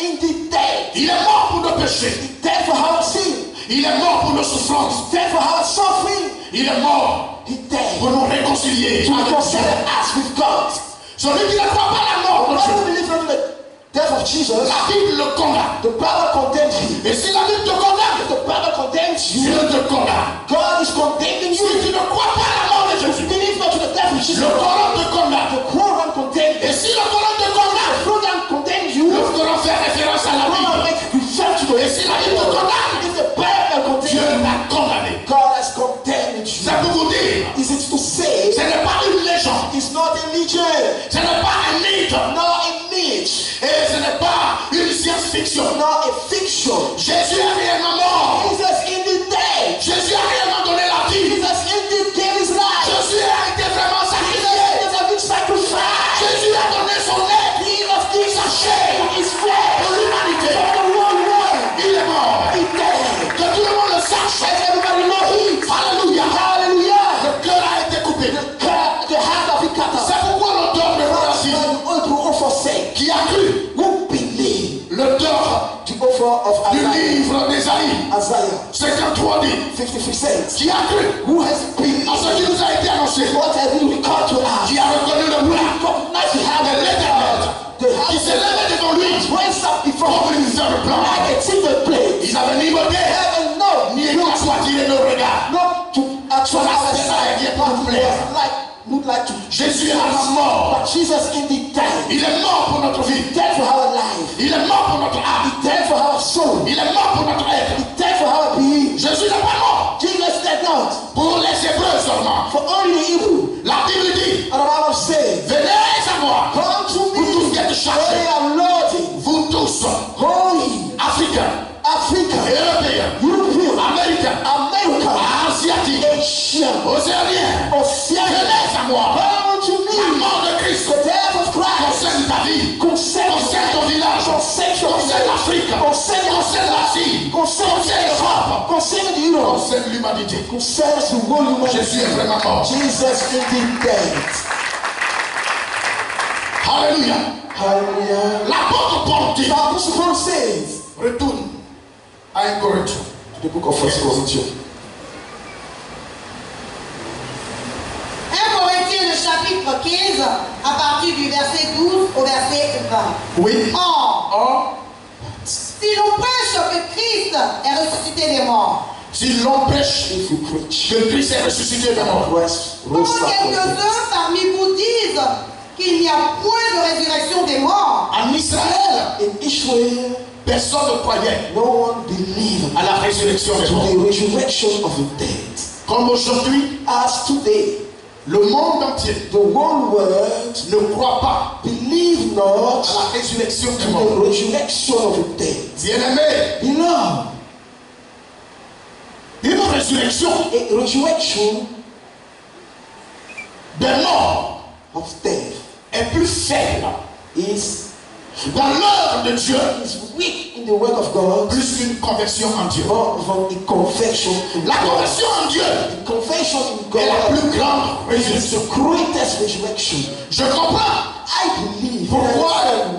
indeed dead. Il est mort pour nos péchés. He's dead for our sin. Il est mort pour nos souffrances. He's dead for our suffering. Il est mort He's dead pour nous réconcilier to avec Dieu. reconcile us with God. Celui qui ne croit pas à la mort de Those Dieu, who believe in the death of Jesus, la Bible le condamne. the Bible condemns him. Et si la Bible te condamne, If the Bible condemns you, Dieu te condamne. God is condemning Si you. tu ne crois pas à la mort de If you Jésus, believe not to the death of Jesus, le Coran te condamne. the Quran condemns Et you. si le Coran te condamne, The Quran condemns you. le Coran fait référence à la The Quran Bible. makes reference to the Et si la Bible te condamne, If the Bible condemns Dieu you, t'a condamné. God has condemned you. C'est pour vous dire, Is it to say ce n'est pas une légende, it's not a legend, ce n'est pas un mythe, nor a myth, et ce n'est pas une science-fiction. nor a fiction? Jésus est réellement mort. Jesus indeed dead. Jésus a réellement donné la vie. Jesus indeed gave his life. Jésus a été vraiment sacrifié. Jesus has been sacrificed. Jésus a donné son être, He has given sa chair, his flesh pour l'humanité. for the whole world. Il est mort. He died. Que tout le monde le sache. Let everybody know it. Alléluia. Hallelujah. Le cœur a été coupé. The hand of it cut off. C'est pourquoi l'auteur de Romains The author of forsake, qui a cru, who believe l'auteur the offer of du Isaiah. livre d'Ésaïe Isaiah 53 dit, 53 says, qui a cru who has believed à ce qui nous a été annoncé, what has been recalled to us, qui a reconnu le bras recognize the hand de of l'Éternel, the qui s'est levé devant lui raised up before comme him une femme blanche. like a timber plate. Ils n'avaient ni beauté, Heaven no, ni éclat soit attiré nos regards. not to actual look like to Jésus est mort. but Jesus indeed died. Il est mort pour notre vie. He died for our life. Il est mort pour notre âme. He died for our soul. Il est mort pour notre être. He died for our being. Jésus n'est pas mort Jesus died not pour les Hébreux seulement. for only the evil. La Bible dit, And the Bible says, venez à moi, come to vous tous qui me, êtes they chargés, are loaded, vous tous, holy, Africains, Africa, Européens, European, Américains, America, Asiatiques, Asian, Océaniens, Oceania. venez à moi. Come to La me. mort de Christ The death of Christ concerne ta vie, concerne ton village, concerne l'Afrique, concerne l'Asie, concerne l'Europe, concerne Europe, concerne l'humanité. concerns the whole humanity. Jésus est vraiment mort. Jesus indeed dead. Alléluia. Hallelujah. L'apôtre Paul dit, The Apostle Paul says retourne à 1 Corinthiens. to the book of 1 Corinthians. 1 Corinthiens, le chapitre 15, à partir du verset 12 au verset 20. Oui. Or, Or, si l'on prêche que Christ est ressuscité des morts, si l'on prêche If we preach, que Christ est ressuscité des morts, Christ comment rose up from the dead. quelques-uns parmi vous disent qu'il n'y a point de résurrection des morts, en Israël, In Israel, personne ne croyait no one believed à la résurrection des to morts. the resurrection of the dead. Comme aujourd'hui, As today, le monde entier the whole world ne croit pas believe not à la résurrection des to morts. the resurrection of the dead. Bien-aimé, Beloved, une résurrection a resurrection des morts of death est plus faible is dans l'œuvre de Dieu weak in the word of God plus qu'une conversion en Dieu. more than the confession in La God. conversion en Dieu The confession in est la God plus grande is résurrection. the greatest resurrection. Je comprends I believe pourquoi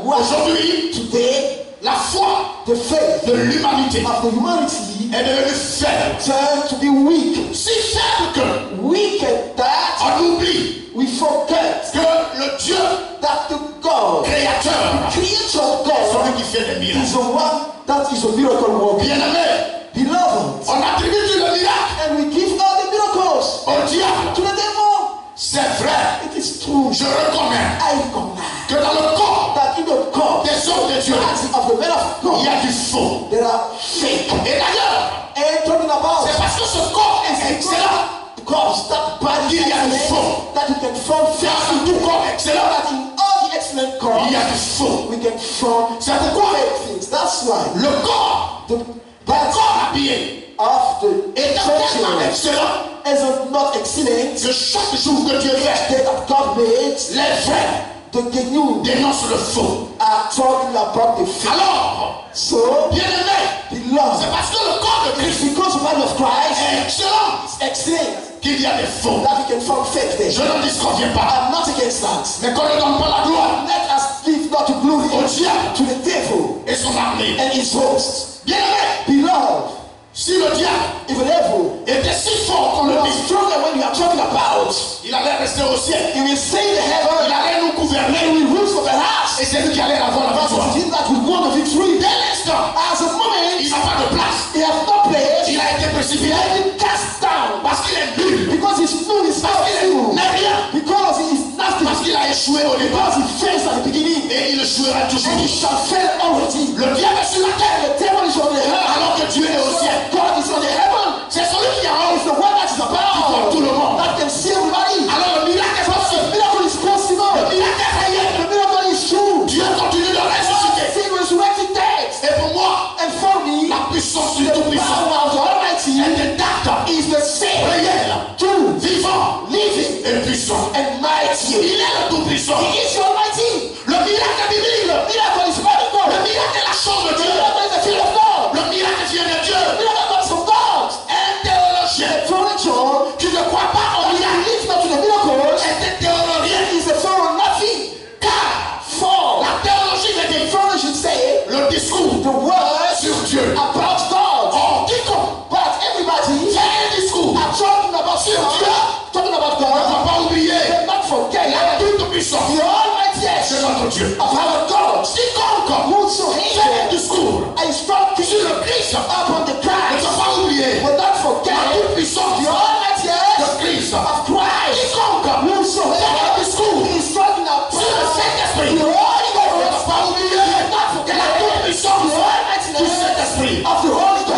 why aujourd'hui today la foi the faith de l'humanité of the humanity est devenue faible. turned to be weak. Si faible que Weak at that on oublie we forget que le Dieu that the God, créateur, creator of God, celui qui fait des miracles. is the one that is a miracle worker. Bien-aimé, Beloved, on attribue tout le miracle and we give all the miracles au diable. to the devil. C'est vrai, It is true. je reconnais I recognize que dans le corps that in the corps des hommes de Dieu, of the men of il y God, a du faux. there are fake. Et d'ailleurs, And talking about c'est parce que ce corps est excellent because that body qu'il y a du faux. that you can form Car fake. dans tout corps excellent, That in all the excellent corps, il y a du faux. we can form C'est pourquoi fake things. That's why le corps, the le body corps habillé of the est tellement church excellent is not excellent. que chaque jour que Dieu fait, That God made les vrais the genuine dénoncent le faux. are talking about the fake. Alors, So, bien-aimé, beloved, c'est parce que le corps de it's Christ because the body of Christ est excellent is excellent qu'il y a des faux. that we can form fake Je there. n'en disconviens pas. I'm not against that. Mais qu'on ne donne pas la gloire Let us give not to glory au diable to the devil et son armée. and his host. Bien-aimé, Beloved, si le diable if the devil était si fort qu'on le was dit, stronger when you are talking about, il allait rester au ciel. he will say the Il heaven allait nous and gouverner. he will rule from the house. Et c'est lui qui allait avoir la But victoire. it is him that will won the victory. Dès l'instant, As a moment, il n'a pas de place. he has no place. Il a été He précipité has been cast down parce qu'il est nul, because his food is not full. n'est rien, Because he is parce nothing. qu'il a échoué au départ. Because he fails at the beginning. Et il échouera toujours. And he shall fail already. Le diable est sur la terre The devil is on the earth. alors que Dieu est au ciel. God is on the heaven. C'est celui qui a It's the one that is above. tout le monde. That can see everybody. Alors le miracle est The possible. miracle is possible. Le miracle est réel. The miracle is true. Dieu continue de ressusciter. See resurrected dead. Et pour moi, And for me, la puissance du the Tout-Puissant power of the Almighty est intacte, is the same. réel, True, vivant living, et puissant. and mighty. Il est le Tout-Puissant. He is the Almighty. Le miracle biblique, The miracle is biblical. le miracle est la chose de The Dieu. miracle is the fear of God. Le miracle vient de Dieu. The miracle comes from God. Un théologien The furniture qui ne croit pas au who miracle believes not to the miracles est un théologien. is a for nothing. Car For la théologie veut the dire furniture should say le discours the words sur Dieu. about God. Or quiconque But everybody fait un discours are talking about God, talking about ne God, va pas oublier but not forget la toute-puissance the Almighty de notre Dieu. of our God. Quiconque fait un Whosoever discours is talking sur le Christ upon the ne Christ va pas oublier will not la forget toute-puissance the Almighty de Christ. of Christ. Quiconque fait un Whosoever discours is talking about sur le Saint-Esprit the ne Holy va Ghost pas oublier will not que forget la toute-puissance the Almighty du Saint-Esprit of the Holy Ghost.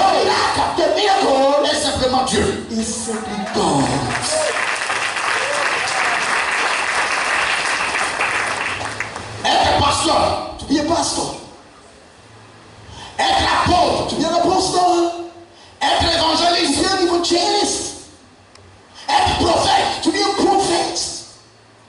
The miracle est simplement Dieu. is simply God. Être pasteur, To be a pastor, être apôtre, to be an apostle, être to évangéliste, be an evangelist, être prophète to be a prophet,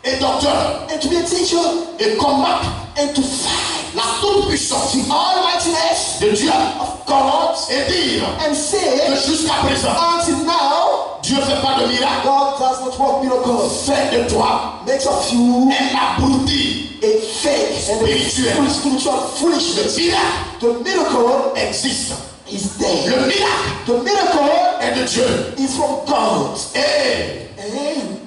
et docteur and to be a teacher, et combattre and to fight la toute-puissance the almightiness de Dieu of God, et dire and que say, jusqu'à présent, until now, Dieu ne fait pas de miracle, God does not work miracles, fait de toi makes of you un abruti. a fake and a spiritual Le foolishness. miracle The miracle existe. is there. Le miracle The miracle est de Dieu. is from God. Et And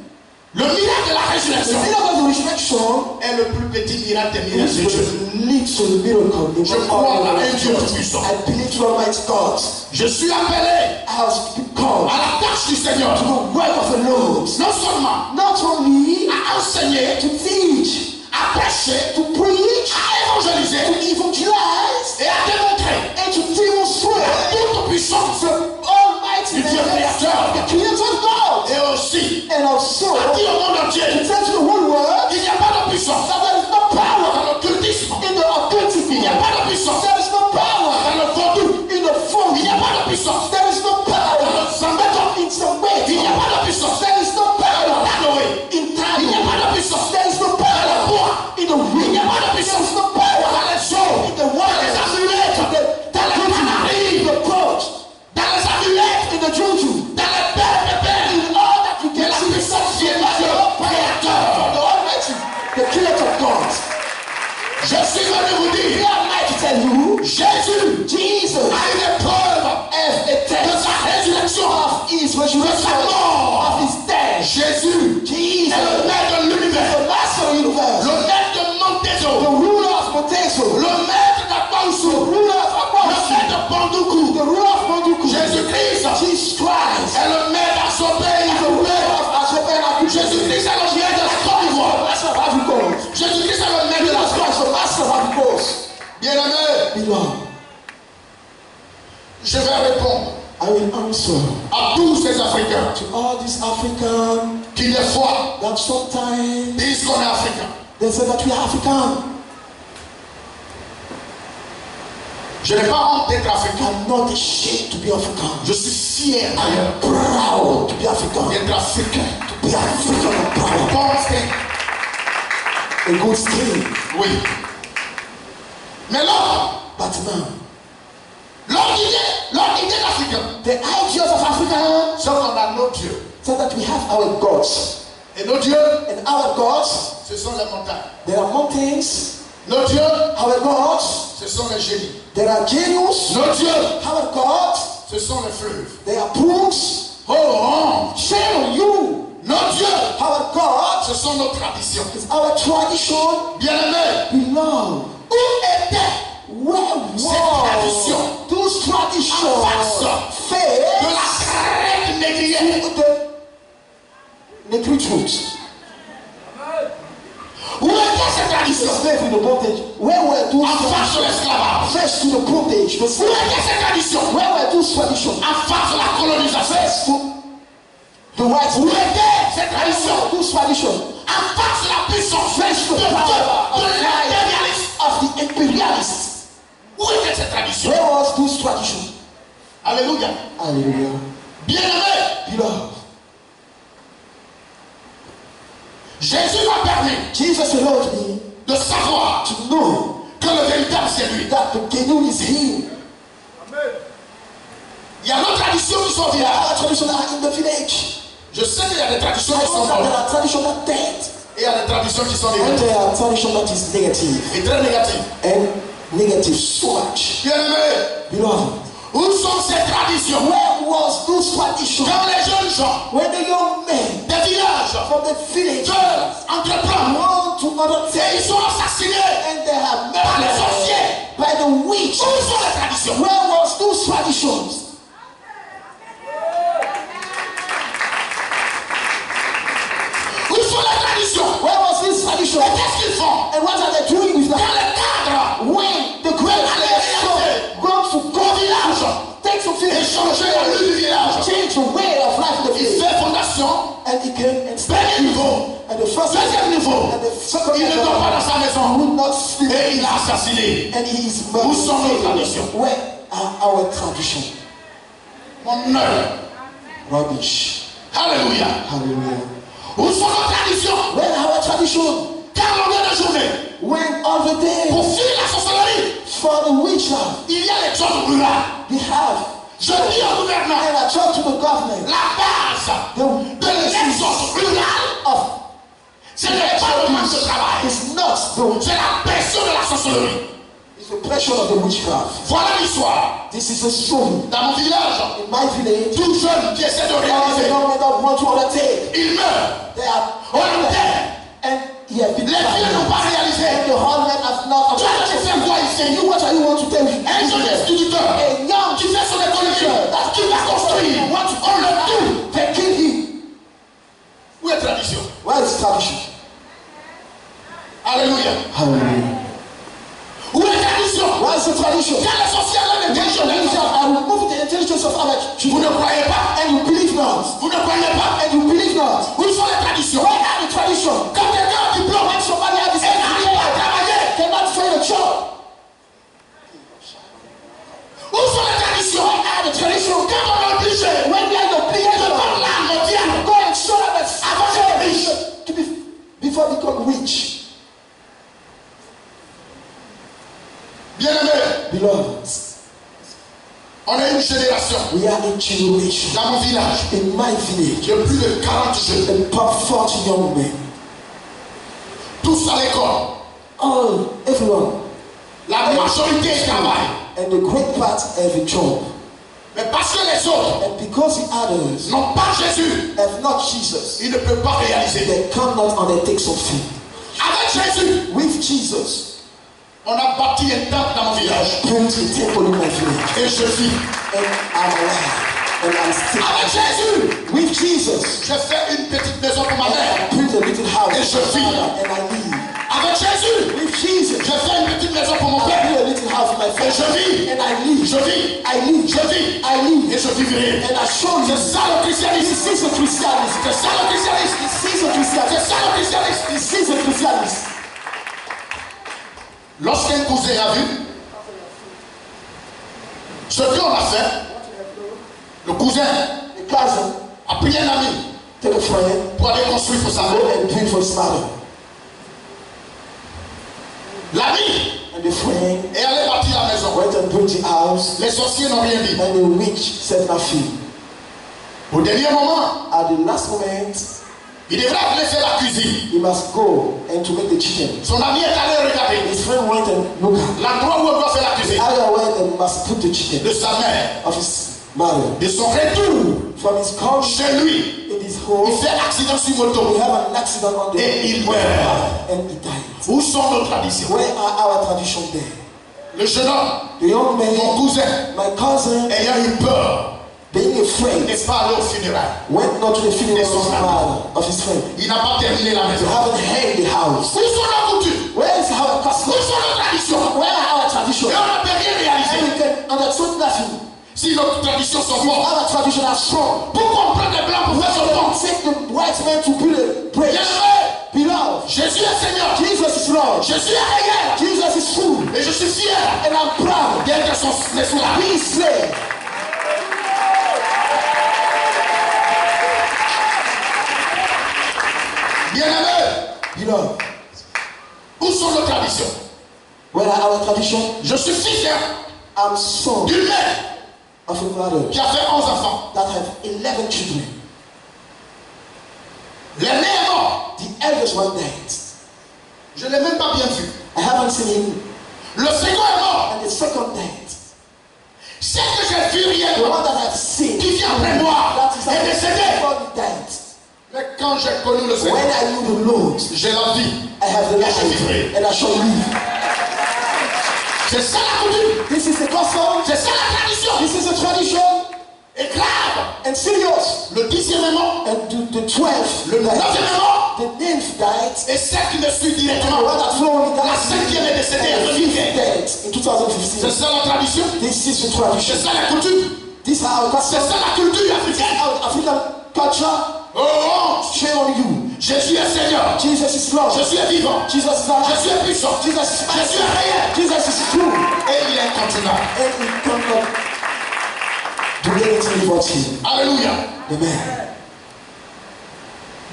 le miracle de la the résurrection miracle of the resurrection est le plus petit miracle des miracles de is Dieu. the little miracle in Je the crois power à un of Dieu God. tout-puissant. I believe to Almighty God. Je suis appelé I was called à la tâche du Seigneur. to the work of the Lord. Non seulement Not only à enseigner, to teach, à prêcher, to preach, à évangéliser to evangelize, et à démontrer and to demonstrate toute puissance the Almighty du Dieu créateur. the Creator of God. Et aussi, And also à dire au monde to entier, tell to the whole world il n'y a pas de puissance that there is no power dans l'occultisme. in the occultism. Il n'y a pas de puissance There is no power dans le vaudou. in the phone. Il n'y a pas de puissance There is no power in some way. Il n'y a pas de puissance There is no power dans Noé. in Il n'y a time. pas de puissance There is no dans le power bois. in the wind. Il n'y a pas de There puissance is no power dans les eaux, in the dans water, les amulettes, dans les in canaries, the pot, dans les amulettes, in the juju, dans les pères de pères. in all that you Mais can la see. puissance vient de Dieu, The créateur. Almighty, the Creator of God. Je suis venu vous Here dire, am I to tell you, Jésus Jesus a une épreuve as a de test sa résurrection. of his resurrection, of his death. Jésus Jesus, est le maître de l'univers, the master of the universe, le maître de the Montezo, ruler of Moteso, le maître the d'Akbaoussou, ruler of le Abbas, maître de Bandoukou. the ruler of Monduku, Jésus-Christ Jesus Christ, est le maître à son pays. the ruler of Asopena, Jésus-Christ est le maître de la Côte the d'Ivoire. master of Africa, Jésus-Christ est le maître de la Jesus Christ, the master of Africa. Bien-aimé, Beloved, je vais répondre I will answer à tous ces Africains to all these Africans qui des fois that sometimes disent qu'on est Africain. they say that we are African. Je n'ai pas honte d'être Africain. I'm not ashamed to be African. Je suis fier I am proud to be African. d'être Africain. To be African, I'm proud. Bon, A good skin. oui. Mais là, But now, l'idée d'Africain, the ideas of Africa c'est qu'on a nos dieux. so that we have our gods. Et nos dieux, And our gods, ce sont les montagnes. there are mountains. Nos dieux, Our gods, ce sont les génies. There are genius. Nos dieux, Our God. ce sont les fleuves. They are brooks. Oh, Shame on you. nos dieux, Our God ce sont nos traditions. is our tradition. Bien-aimés, Beloved. où était Where tradition. was those traditions En face de faith la crête négrière? the negritude? Où était cette The tradition? slave in the bondage. Where were those En face de traditions? l'esclavage. First to the bondage, the Où slave. était cette tradition? Where were those traditions? En face de la colonisation. First to the white. Où était cette Where tradition? were those traditions? En face de la puissance First to de the power of l'impérialisme. the imperialists. Où était cette tradition? Where was those traditions? Alléluia. Hallelujah. Bien-aimés, Beloved, Jésus m'a permis Jesus allowed me de savoir to know que le véritable c'est lui. that the genuine is Him. Il y a nos traditions qui sont vieilles. Our traditions are in the village. Je sais qu'il y a des traditions I qui sont know that there bonnes are traditions that dead, et il y a des traditions qui sont and négatives. there are traditions that is negative Et très négatives. and negative so much. Bien-aimés, Beloved, où sont ces traditions? where was those traditions Quand les jeunes gens when the young men des villages from the village veulent entreprendre want to et undertake ils sont assassinés and they are par les murdered sorciers? by the witch? Où sont les traditions? Where was those traditions? Où sont les traditions? Where was this tradition? Et qu'est-ce qu'ils font? And what are they doing with Dans that? le cadre When the great son goes to go village takes a et village, changer la rue du village, change the way of life in the il village, fait fondation. and he came and Premier started. niveau, And the first deuxième niveau, and the second il ne dort pas dans sa maison would not sleep, et il a assassiné. and he is Où sont nos traditions? Where are our traditions? Mon œuvre. Rubbish. Alléluia. Hallelujah. Où sont nos traditions? Where are our traditions? Car longueur de journée, When all the day pour finir la sorcellerie, for the witchcraft il y a les choses rurales. we have, Je dis au gouvernement, and I talk to the government, la base de l'exode rural, of ce n'est pas le manque de travail, is not the c'est la pression de la sorcellerie. it's the pressure of the witchcraft. Voilà l'histoire. This is a story. Dans mon village, In my village, tout jeune qui essaie de all the réaliser, young men that want to undertake, il meurt. they are On enterre. and he has been Les filles n'ont pas réalisé. and the whole men have not Toi, tu fais quoi ici? you what are you want to tell me? Un jeune instituteur A young qui fait son école de vie, qui va construire, on le tue. they kill him. Où est la tradition? Where is tradition? Alléluia. Hallelujah. Où est la tradition? Where is the tradition? Quand les sorcières ont l'intelligence des gens, I will remove the intelligence of our vous children, ne croyez pas? and you believe not, Vous ne croyez pas? and you believe not. Où sont les traditions? Where are the traditions? Quand quelqu'un a un diplôme, When somebody has this et n'arrive pas à travailler, cannot find a job. où sont les traditions? Where are the traditions? Quand on est obligé When we are de obliged prendre l'âme mondiale go and show up avant d'être riche, to be before become rich. bien-aimé, Beloved, on est une génération. we are a generation. Dans mon village, In my village, j'ai plus de 40 jeunes, about 40 young men, tous à l'école. all, everyone, La majorité travaille. and the great part have a job. Mais parce que les autres And because the others n'ont pas Jésus, have not Jesus, ils ne peuvent pas réaliser. they cannot undertake something. Avec Jésus, With Jesus, on a bâti un temple dans mon village. built a temple in my village, Et je vis. and I'm alive, and I'm still. Avec Jésus, With Jesus, j'ai fait une petite maison pour ma and mère. I built a little house, Et je vis. and I live. Avec Jésus, With Jesus, j'ai fait une petite maison pour mon I père. built a little house for my Et je family, vis. and I live. Je vis. I live. Je vis. I live. Et je vivrai. And I show you. C'est ça le christianisme. This is a Christianism. C'est ça le christianisme. This is a C'est Christianism. ça le christianisme. This is a Christianism. Lorsqu'un cousin a vu ce qu'on a fait, le cousin The cousin a pris un ami take a friend, pour aller construire pour sa go mère. and build for his mother. L'ami And the friend est allé bâtir la maison. went and built the house, Les sorciers n'ont rien dit. and the witch said nothing. Au dernier moment, At the last moment, Il devrait aller faire la cuisine. he must go and to make the chicken. Son ami est allé regarder His friend went and looked at l'endroit où on doit faire la the cuisine area where they must put the chicken de sa mère. of his mother. De son retour From his coming chez lui, in his il home, fait accident sur we moto have an accident on the et il meurt. and he died. Où sont nos traditions? Where are our traditions there? Le jeune homme, The young man, mon cousin, my cousin, ayant eu peur, being afraid, n'est pas allé au funérailles. went not to the funeral of his mother, of his friend. Il n'a pas terminé la They maison. haven't hanged the house. Où sont nos coutumes? Where is our Où custom? sont nos traditions? Where are our traditions? Et on ne peut rien réaliser. And we can understand nothing. Si nos traditions sont fortes, Our traditions are strong. pourquoi on prend des blancs pour faire son temps? Take the white man to build a bridge. Bien-aimé, Beloved, Jésus est Seigneur. Jesus is Lord. Jésus est réel. Jesus is true. Et je suis fier And I'm proud d'être son esclave. he is slave. Bien-aimé, Beloved, où sont nos traditions? where are our traditions? Je suis fils I'm son d'une mère of a mother qui a fait 11 enfants. that have 11 children. L'aîné est mort. The eldest one died. Je ne l'ai même pas bien vu. I haven't seen him. Le second est mort. And the second died. Celle que j'ai vue The réellement, one that I've seen, qui vient après moi, that is est décédée. before he died. Mais quand j'ai connu le When Seigneur, I knew the Lord, j'ai la vie. I have the Et je life, vivrai. and I shall live. C'est ça la coutume. This is the custom. C'est ça la tradition. This is a tradition. Et grave. And serious. Le 10e est mort. And the 12th Le 9e died. est mort. The 9th died. Et celle qui me suit The directement. one that followed me La 5e est décédée. Elle died. revivait. Dead in C'est 2015. ça la tradition. This is the C'est tradition. ça la coutume. These are our C'est customs. ça la culture africaine. Our African culture. Oh, Share on you. Jésus est Seigneur. Jesus is Lord. Je suis vivant. Jesus is alive. Je suis puissant. Jesus is Je suis réel. Jesus is true. Et il est incontournable. And we cannot do anything without him. Alléluia. Amen.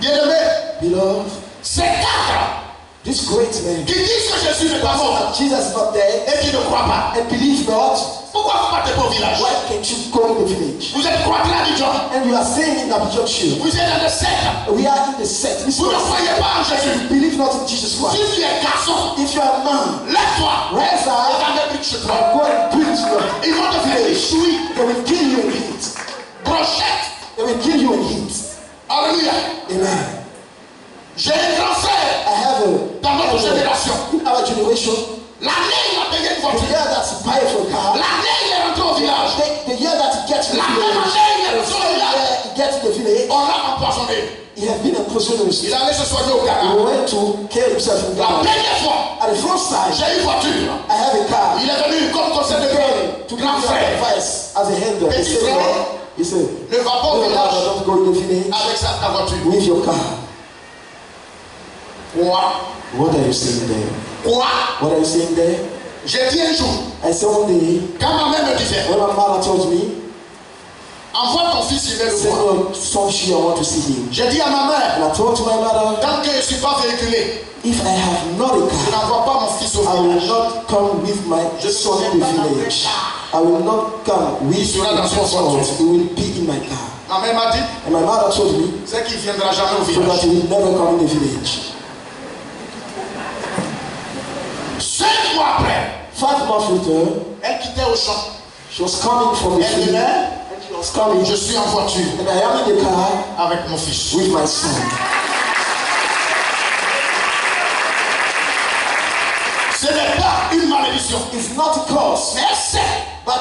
Bien-aimé, Beloved, ces quatre this great man qui disent que Jésus n'est pas mort that Jesus is not dead et qui ne croient pas. and believe not, Pourquoi vous partez pas au village? why can't you go in the village? Vous êtes croître à Abidjan. And you are staying in Abidjan Shire. Vous êtes dans le secte. We are in the set. This Vous ne was- croyez pas en Jésus. Believe not in Jesus Si Christ. tu es garçon, If you are a man, lève-toi. rise Et up va mettre chez toi. and go and build your Ils vont te faire village. échouer. They will kill you in heat. Brochette. They will kill you in heat. Alléluia. Amen. J'ai un grand frère I have dans notre a génération. in our generation, L'année, il a payé une the voiture. year that he buy for a car, L'année, il est rentré au village. the year that he gets to the La même village, année, il est rentré au the village. year he gets to the village, On l'a empoisonné. he has been a prisoner. Il est allé se soigner au He Ghana. went to kill himself in La Ghana. première fois, At the first time, j'ai une voiture. I have a car. Il est venu comme conseil de Came vie. to give Grand me frère. advice as a handler. He Petit said, frère, "No." He said, ne va pas au "No, village don't go in the village avec ta voiture. with your car." Quoi? What are you saying there? Quoi? What are you saying there? J'ai dit un jour, I said one day, quand ma mère me disait, when my mother told me, envoie ton fils, il est le send voir. your son here, I want to see him. J'ai dit à ma mère, And I told to my mother, tant que je ne suis pas véhiculé, if I have not a je car, n'envoie pas mon fils au I will village. not come with my son in the village. I will not come with sera dans son my son. voiture. He will be in my car. Ma mère m'a dit, And my mother told me, c'est qu'il ne viendra jamais au so that village. he will never come in the village. 5 mois après, 5 months later, elle quittait au champ. she was coming from the Elle field. venait, And she was coming. je suis en voiture And I am in the car avec mon fils. with my son. Ce n'est pas une malédiction. It's not a curse, Mais elle sait but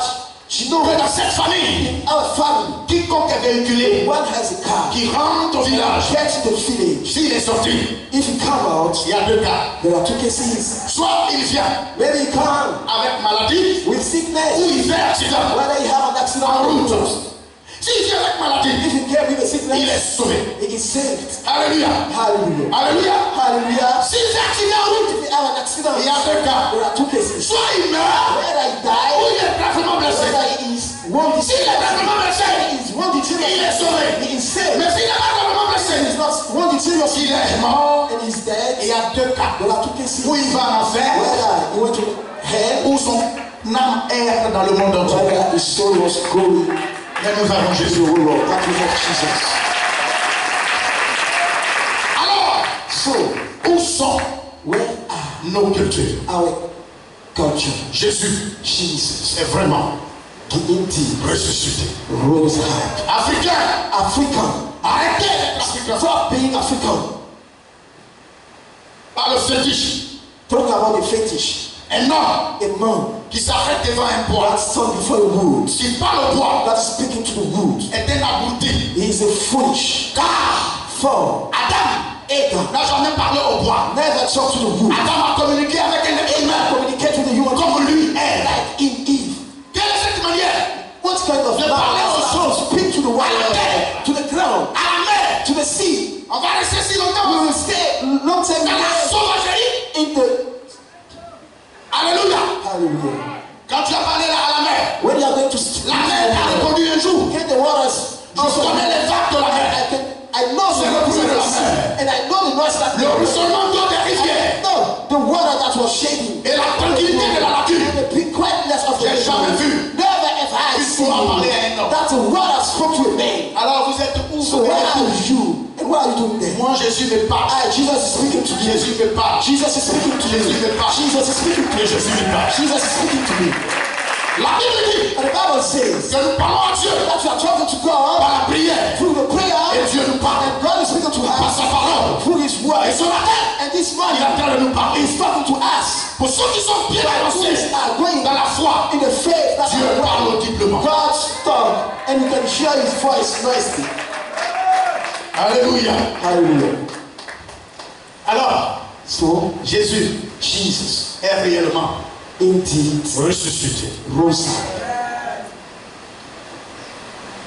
she knows que dans that cette famille, in our family, quiconque est véhiculé, one has a car, qui rentre au village, gets to the village. s'il est sorti, If he come out, il y a 2 cas. there are 2 cases. Soit il vient Maybe he come avec maladie, with ou sickness, il fait accident whether he have an accident en or route. not. S'il vient avec maladie, If he came with a il est sickness, sauvé. he is saved. Alléluia. Hallelujah. Alléluia. Hallelujah. S'il fait accident en route, If he have an accident, il y a 2 cas. there are 2 cases. Soit il meurt, Whether he ou died, il est gravement blessé. whether he is wounded, S'il est gravement blessé, he is wounded il est seriously, sauvé. he is saved. Mais s'il n'est pas gravement blessé, He is not wounded seriously, s'il est mort, and he's dead. il y a 2 cas. There are 2 cases. Où il va en enfer, Whether he went to hell, où son âme erre dans le monde entier. whether his soul was going Mais nous avons to Jésus. the world. That we have Jesus. So, Où sont where are nos cultures? our culture? Jésus Jesus, est vraiment indeed, ressuscité. rose high. Africain, African, arrêtez d'être africain. stop being African. Par le fétiche. Talking about the fetish. Un homme A man qui s'arrête devant un bois, that stand before a wood, qui parle au bois, that is speaking to the wood, est un abruti. he is a foolish. Car For Adam n'a jamais parlé au bois. never talk to the wood. Adam a communiqué avec un être humain Communicate with the human comme lui est. like in Eve. Quelle est cette manière? What kind of Je man parlais au is sol, that? Speak to the water, to the ground, À la mer. to the sea. On va rester si We longtemps will stay long time dans la sauvagerie. in the Alléluia. hallelujah. Quand tu as parlé là à la mer, When you are going to speak, la mer a répondu un jour. get the waters. Je connais les vagues de la mer. I know the representative of the sea, and I know the noise that Le ruissellement d'eau des rivières no, the water that was shaking et la tranquillité de la nature. and the quietness of the J'ai jamais vu. Never ever had Il seen faut en parler à un homme. that the water spoke to a man. Alors vous êtes où? So where are you? And what are you doing there? Moi Jésus me parle. Jesus is speaking to you. Jésus me parle. Jesus is speaking to Jésus you. me parle. Jesus is speaking to Et you. Jésus me parle. Jesus is speaking to me. La Bible dit And the Bible says que nous parlons à Dieu that you are talking to God par la prière. through the prayer, Et Dieu nous parle and God is speaking to par us sa parole. through His word. Et ce matin, And this il morning, est en train de nous parler. He's talking to us. Pour ceux qui sont bien avancés Are going dans la foi, in the faith that Dieu parle audiblement. God talk, and you can hear His voice noisily. Alléluia. Hallelujah. Alors, So Jésus Jesus est réellement indeed ressuscité. rose.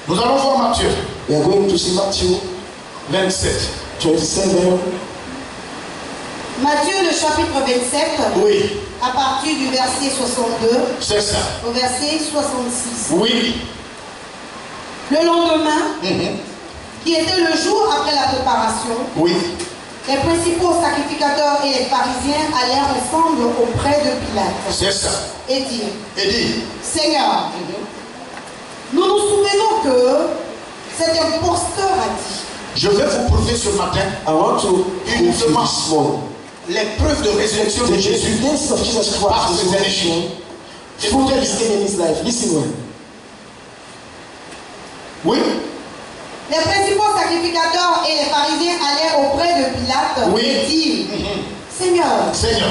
Nous allons voir Matthieu We are going to see Matthew 27. 27. Matthieu, le chapitre 27, Oui, à partir du verset 62 c'est ça. au verset 66. Oui. Le lendemain, qui était le jour après la préparation, Oui. les principaux sacrificateurs et les pharisiens allèrent ensemble auprès de Pilate C'est ça. et dirent: Et dit, Seigneur, nous nous souvenons que cet imposteur a dit. je vais vous prouver ce matin I want to prove to you this morning les preuves de résurrection de the Jésus. evidence of Jesus Christ's resurrection through his enemy's life. Listen well. Oui. Les principaux sacrificateurs et les pharisiens allèrent auprès de Pilate Oui. et dirent: Seigneur, Seigneur.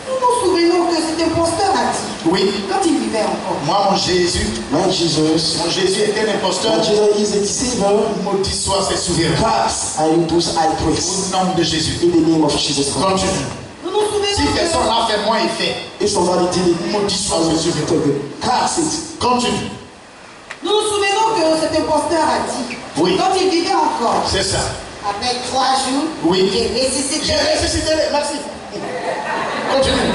nous nous souvenons que cet imposteur a dit, Oui. quand il vivait encore. Moi, mon Jésus était un imposteur. My Jesus is a deceiver. Maudit soit ses souverains. Cursed are you those I praise. Au nom de Jésus. In the name of Jesus Christ. Continue. Nous nous Si souvenons personne que n'a fait moins effet, If somebody did it, maudit soit I will ses do souverains. it. Curse it. Continue. nous nous souvenons que cet imposteur a dit, Oui. quand il vivait encore, C'est ça. après 3 jours, Oui. j'ai ressuscité. J'ai ressuscité. Merci. Continue.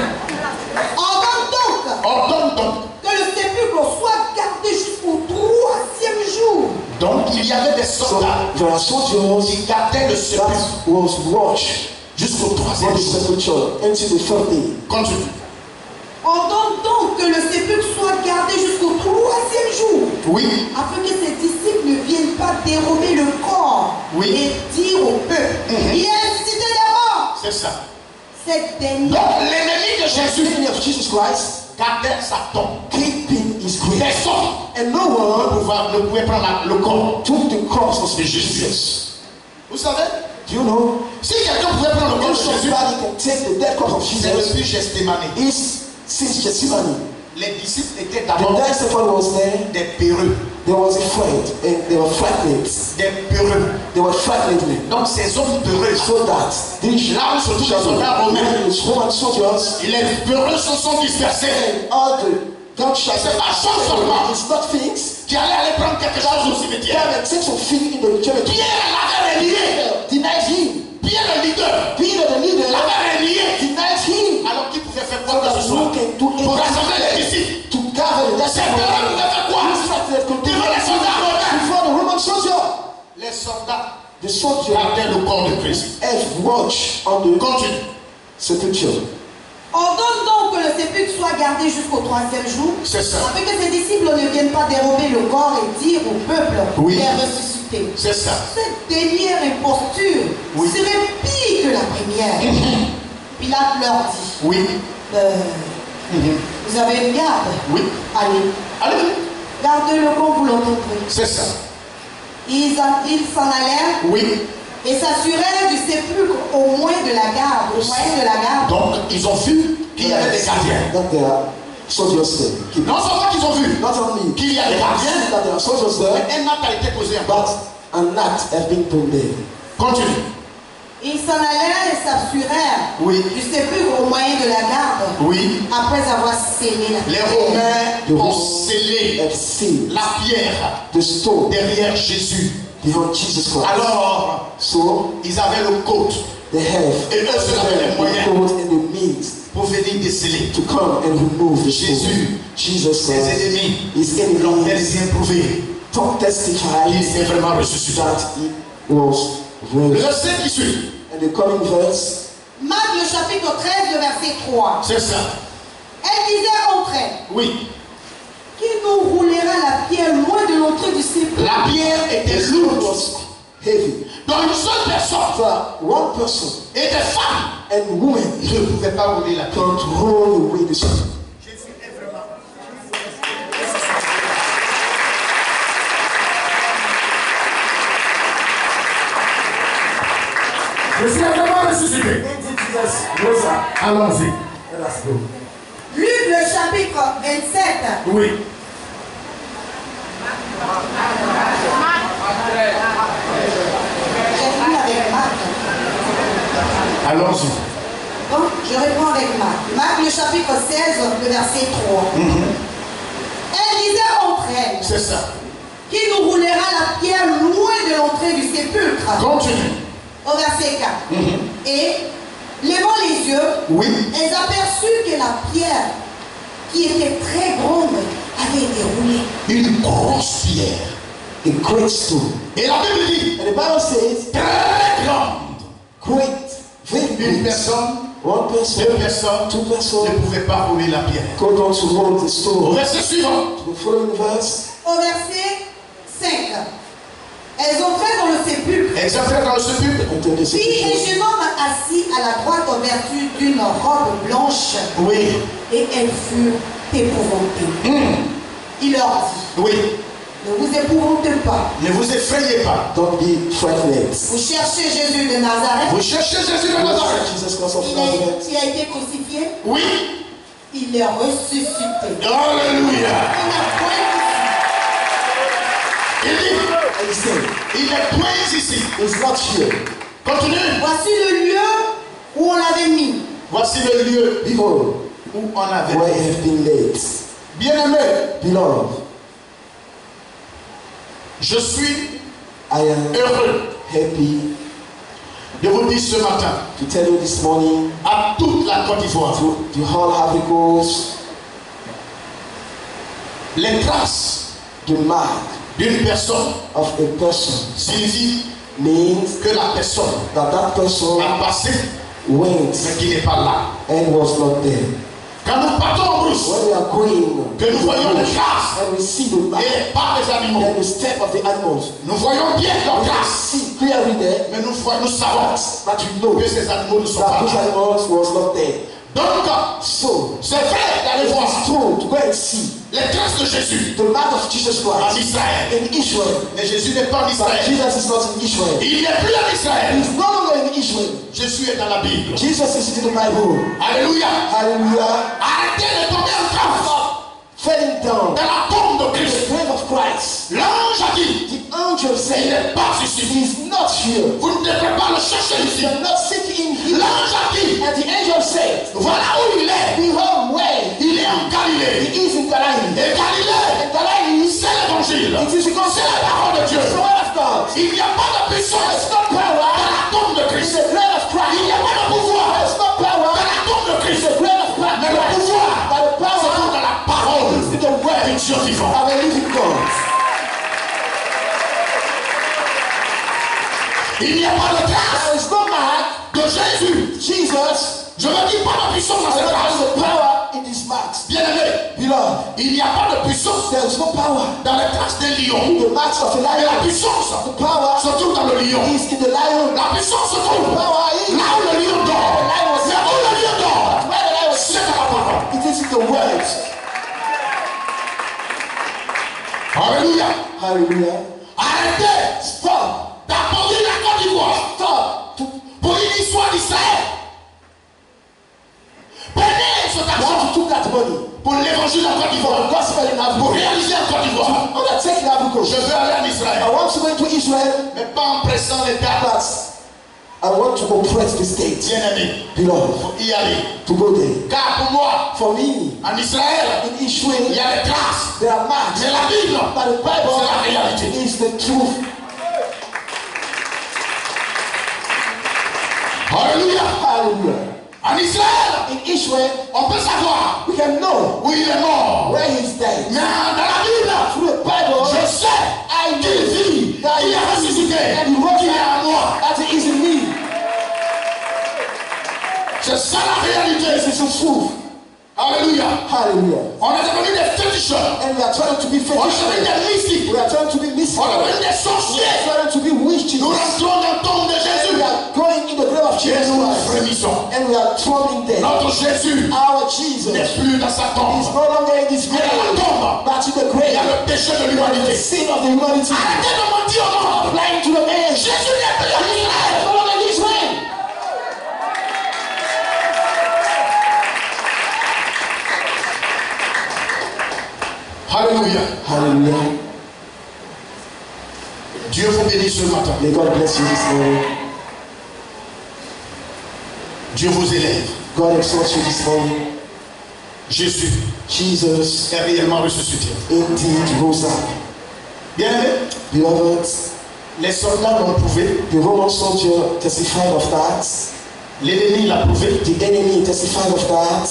Ordonne donc Ordonne donc. que le sépulcre soit gardé jusqu'au 3e jour. Donc, il y avait des So soldats there are soldiers qui gardaient le sépulcre that was watched jusqu'au for troisième the jour. sepulchre until the third day. Continue. Ordonne donc que le sépulcre soit gardé jusqu'au 3e jour, Oui. afin que ses disciples ne viennent pas dérober le corps Oui. et dire au peuple: il est ressuscité d'abord. C'est ça. Cette dernière, Donc, l'ennemi de The Jésus enemy of Jesus Christ gardait sa tombe. keeping his grave. Personne And no one ne pouvait prendre le corps took the cross of de Jesus. Jésus. Vous savez, Do you know? si quelqu'un pouvait prendre le corps If de Jésus, somebody can take the dead cross of c'est Jesus, depuis Gethsémani. is since Gethsemane. Les disciples étaient The d'abord day Stephen was there, des peureux. there was a friend, and they were frightened. Des peureux. They were frightened men. Donc ces hommes peureux, So that these là où se trouvent les soldats romains, Roman soldiers les peureux se sont dispersés. and all the gunshots C'est pas chose seulement it's not things. qui allaient aller prendre quelque chose au cimetière. Come and take some thing in the cemetery. Pierre l'avait relié. Denied him. Pierre le leader Peter the leader l'avait relié. denied him. Alors qu'il pouvait faire So quoi que that ce who soit can do pour rassembler les anything disciples. to gather the Ces peureux pouvaient faire quoi? Devant les soldats romains. Before the Roman soldier, Les soldats the soldier gardaient le corps de Christ. have watch on the Continue. sepulchre. ordonne donc que le sépulcre soit gardé jusqu'au 3e jour, C'est ça. afin que ses disciples ne viennent pas dérober le corps et dire au peuple: Oui. il est ressuscité. ressuscité. C'est ça. Cette dernière imposture Oui. serait pire que la première. Pilate leur dit, Oui. vous avez une garde. Oui. Allez, Allez. gardez-le comme vous l'entendrez. C'est ça. Ils s'en allèrent Oui. et s'assurèrent du sépulcre au moins de la garde. Au moyen de la garde. Donc, ils ont vu qu'il y avait des gardiens. That there are soldiers there. Keep- Non seulement qu'ils ont vu Not only qu'il y a des gardiens, that there are soldiers there, mais un acte a été posé en but place. an act has been put there. Continue. Ils s'en allèrent et s'assurèrent Oui. du sépulcre au moyen de la garde. Oui. Après avoir scellé la Les pierre. Romains ont scellé And sealed la pierre the stone derrière Jésus. behind Jesus Christ. Alors, So ils avaient le côte they have et eux se donnaient les the moyens code and the means pour venir déceler. to come and remove the stone. Jésus, Jesus ses Christ, ennemis his l'ont enemies bien prouvé. testified Il s'est vraiment ressuscité. that he was Le raised. verset qui suit, And the coming verse, Marc le chapitre 13, le verset 3. c'est ça. Elle disait entre elles, Oui. qui nous roulera la pierre loin de l'entrée du sépulcre? La pierre the était stone lourde. was heavy. Donc une seule personne For one person et des femmes and women ne pouvaient pas rouler la pierre. can't roll away the stone. Je suis vraiment ressuscité. Allons-y. Let us go. Luc le chapitre 27. Oui. J'ai fini avec Marc. Allons-y. Donc, je réponds avec Marc. Marc le chapitre 16, le verset 3. Elle disait entre elles, C'est ça. qui nous roulera la pierre loin de l'entrée du sépulcre? Continue. Au verset 4. Et, levant les yeux, Oui. elles aperçurent que la pierre, qui était très grande, avait été roulée. Une grosse pierre. A great stone. Et la Bible dit, And the Bible says, très grande. great, very Une great. personne, One person, deux personnes two ne persons pouvaient pas rouler la pierre. go down to hold the Au stone. verset suivant, The following verse, Au verset 5. Elles entraient dans le sépulcre. elles entraient dans le sépulcre. enter the Puis un sepulchre. jeune homme assis à la droite en vertu d'une robe blanche, Oui. et elles furent épouvantées. Il leur dit, Oui. ne vous épouvantez pas. Ne vous effrayez pas. Don't be frightened. Vous cherchez Jésus de Nazareth. Vous cherchez Jésus de Nazareth. Jesus Christ of Il a Nazareth. été crucifié. Oui. Il est ressuscité. Alléluia. Il n'a point Il dit, And he said, il est point ici. it's not here. Continue. Voici le lieu où on l'avait mis. Voici le lieu Behold, où on avait. where I have been laid. Bien-aimé, Beloved, je suis I am heureux happy de vous dire ce matin to tell you this morning à toute la Côte d'Ivoire, to the whole Ivory Coast, les traces the mark d'une personne of a person signifie means que la personne that person a passé went mais qui n'est pas là. and was not there. Quand nous partons en brousse, When we are going que nous voyons les traces and we see the mark et les pas des animaux, and the step of the animals, nous voyons bien leurs we traces, see clearly there mais nous savons that we know que ces animaux ne sont that pas those là. animals was not there. Donc, So, c'est vrai d'aller it voir is true to go and see les traces de Jésus the mark of Jesus en Christ Israël. in Israel. Mais Jésus n'est pas en But Israël. Jesus is not in Israel. Il n'est plus en Israël. He's no longer in Israel. Jésus est dans la Bible. Jesus is in the Bible. Alléluia. Hallelujah. Arrêtez de tomber en transe Falling down dans la tombe de in Christ. the grave of Christ. L'ange a dit, The angel il said, n'est pas ici. he is not here. Vous ne devrez pas le chercher ici. You are not sitting in here. L'ange a dit, And the angel said, voilà où il est. behold where Il est en Galilée. he is in Galilee. Et Galilée, And Galilee is c'est l'évangile. it is because C'est la parole de Dieu. the word of God. Il n'y a pas de puissance There's no dans power la tombe de in Christ. the blood of Il Christ. n'y a pas de pouvoir There's no power dans la tombe de in Christ. the blood of Christ. Mais le pouvoir, But the c'est power dans la parole is in the word du Dieu vivant. of a living God. Il n'y a pas de trace There is no mark. de Jésus. Jesus, Je ne dis pas de puissance dans there cette is trace. the power in these marks. Bien aimé, Beloved, il n'y a pas de puissance there there's no power dans les traces d'un lion. in the marks of a Et la lion. puissance The power se trouve dans le lion. is in the lion. La puissance se trouve Power is là où le lion dort. Mais où le lion dort, where the lion is. c'est dans la parole. It is in the word. Alléluia. Hallelujah. Arrêtez Stop. d'apporter la Côte d'Ivoire Stop. pour une histoire d'Israël. Prenez cet You argent have to take that money pour l'évangile en Côte for the d'Ivoire. gospel in Pour Africa. réaliser en Côte d'Ivoire. Undertake in Africa. Je veux aller en I Israël. want to go into Israel, Mais pas en pressant les dates. but I want to oppress the state. Bien-aimé, Beloved, il faut y aller. to go there. Car pour moi, For me, en Israël, in il Israel, y a des traces. there are marks. Mais la Bible, But the Bible c'est la réalité. is the truth. Alléluia. Hallelujah. En Israël, In Israel, on peut savoir we can know où il est mort. where he is dead. Mais dans la Bible, Through the Bible, je sais qu'il vit, qu'il est ressuscité, qu'il est à moi. that he is in me. C'est ça la réalité. This is the truth. Alléluia. Hallelujah. On est devenu des féticheurs. And we are trying to be On est devenu faithful. des mystiques. We are trying to be On est mystical. devenu des We are sorciers. trying to be witches. Nous rentrons dans le tombe de Jésus. We are going in the grave of Et Jesus nous Christ. frémissons. And we are thrown dead. Notre Jésus Our n'est Jesus plus dans sa is tombe. no longer in this Mais dans la grave, tombe, but in the il y a grave. le péché de The l'humanité. sin of the humanity. Arrêtez de mentir au monde. Lying to the man. Jésus n'est plus en Israël. No longer in Israel. Alléluia. Hallelujah. Dieu vous bénisse ce matin. May God bless you this morning. Dieu vous élève. God exalts you this morning. Jésus Jesus est réellement ressuscité. indeed rose up. Bien-aimé, Beloved, les soldats l'ont prouvé. the Roman soldier testified of that. L'ennemi l'a prouvé. The enemy testified of that.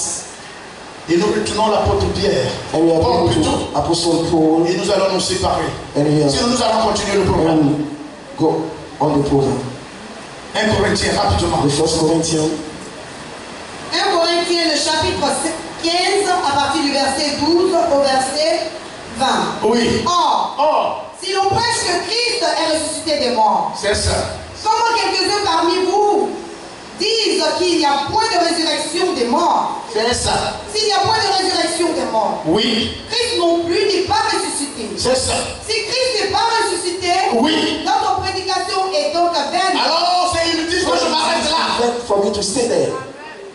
Et nous retournons l'apôtre Pierre. And we are Paul going plutôt. to Apostle Paul. Et nous allons nous séparer. And we are Sinon nous allons continuer le programme. and go on the program. 1 Corinthiens rapidement. The First Corinthians, 1 Corinthiens, le chapitre 15, à partir du verset 12 au verset 20. Oui. Or, Or, si l'on prêche que Christ est ressuscité des morts, c'est ça. comment quelques-uns parmi vous disent qu'il n'y a point de résurrection des morts? C'est ça. S'il n'y a point de résurrection des morts, Oui. Christ non plus n'est pas ressuscité. C'est ça. Si Christ n'est pas ressuscité, Oui. notre prédication est donc vaine. Alors c'est inutile que je m'arrête là. meant for me to stay there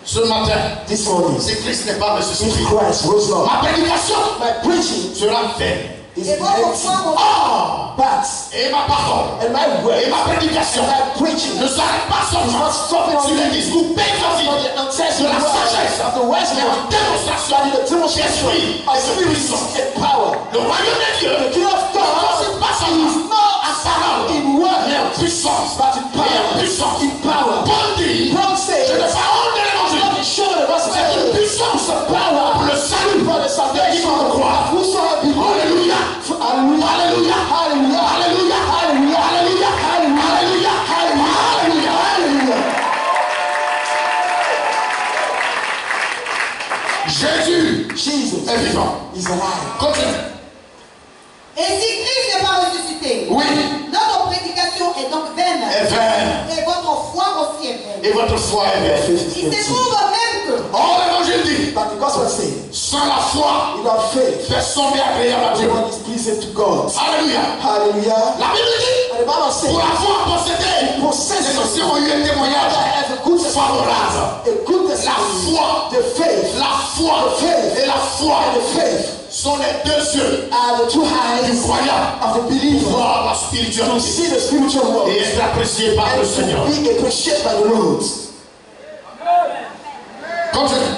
Ce matin, this morning. si Christ n'est pas ressuscité, If Christ rose up, ma prédication my preaching sera vaine. is Et votre empty. foi, mon Or, But et ma parole and my et word ma prédication and my preaching ne s'arrête pas seulement sur les discours pédagogiques de la sagesse, of the wise mais en man, démonstration but in the demonstration d'esprit of et de spirit puissance. and power. Le royaume de Dieu The kingdom of ne God consiste pas seulement en parole, in word, mais en puissance. but in Et en power. puissance. In power. Paul dit, Paul je says, ne fais honte de l'évangile. not show the gospel, C'est une puissance power pour le salut for the de salvation quiconque of croit. whosoever believes. Alléluia. Hallelujah. Alléluia. Hallelujah. Alléluia. Hallelujah. Alléluia. Hallelujah. Alléluia. Alléluia. Hallelujah. Jésus Jesus est vivant. is alive. Continue. Et si Christ n'est pas ressuscité, Oui. notre prédication est donc vaine. Est vaine. Et votre foi aussi est vaine. Et votre foi est vaine. Faith is Il se empty. trouve même que Or, l'évangile dit, But the gospel says, sans la foi, without faith, personne n'est agréable à Dieu. no one is pleasing to God. Alléluia. Hallelujah. La Bible dit, And the Bible says, pour avoir possédé, possess les anciens ont eu un témoignage a good favorable. a good La testimony. foi, The faith la foi et la foi and the faith sont les deux yeux are the two du eyes croyant of the pour believer voir la to spiritualité see the spiritual world et être apprécié par le and Seigneur. to be appreciated by the Lord. Continue.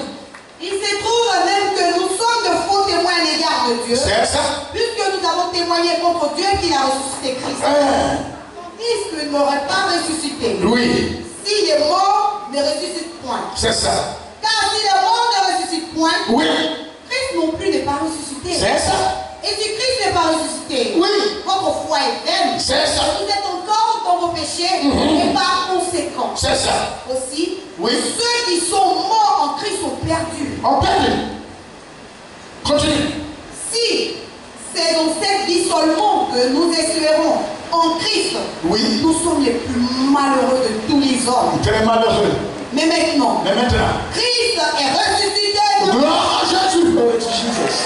il se trouve même que nous sommes de faux témoins à l'égard de Dieu, C'est ça. puisque nous avons témoigné contre Dieu qu'il a ressuscité Christ. Tandis qu'il n'aurait pas ressuscité. Oui, Si les morts ne ressuscitent point. c'est ça. Car si les morts ne ressuscitent point, Oui, Christ non plus n'est pas ressuscité. c'est ça. Et si Christ n'est pas ressuscité, Oui. votre foi est vaine. C'est ça. Vous êtes encore dans vos péchés et par conséquent. C'est ça. Aussi, Oui. ceux qui sont morts en Christ sont perdus. On perd. Continue. Si c'est que nous espérons en Christ, Oui. nous sommes les plus malheureux de tous les hommes. Très malheureux. Mais maintenant, Mais maintenant, Christ est ressuscité de mort. gloire à Jésus. Glory to Jesus.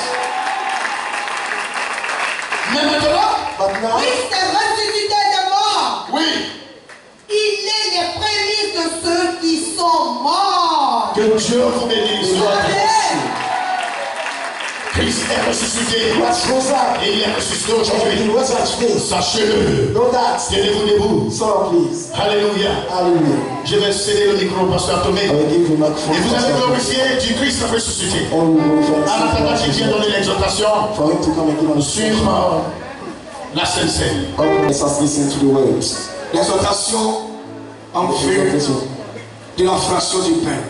Mais maintenant, But now, Christ est ressuscité de mort. oui, Il est les prémices de ceux qui sont morts. que Dieu vous bénisse. Amen. Christ est ressuscité. what's rose up? Et il est ressuscité And aujourd'hui. he was at today. Sachez-le. Know that. Tenez-vous debout. So please. Alléluia. Hallelujah. Je vais céder le micro au pasteur Tomé. I will give you microphone. Et vous allez for glorifier du Christ ressuscité. and we will thank En attendant qu'il vienne you donner l'exhortation for him to come and give us sur la Sainte Seine. Let us listen to the words. L'exhortation en vue de la fraction du pain.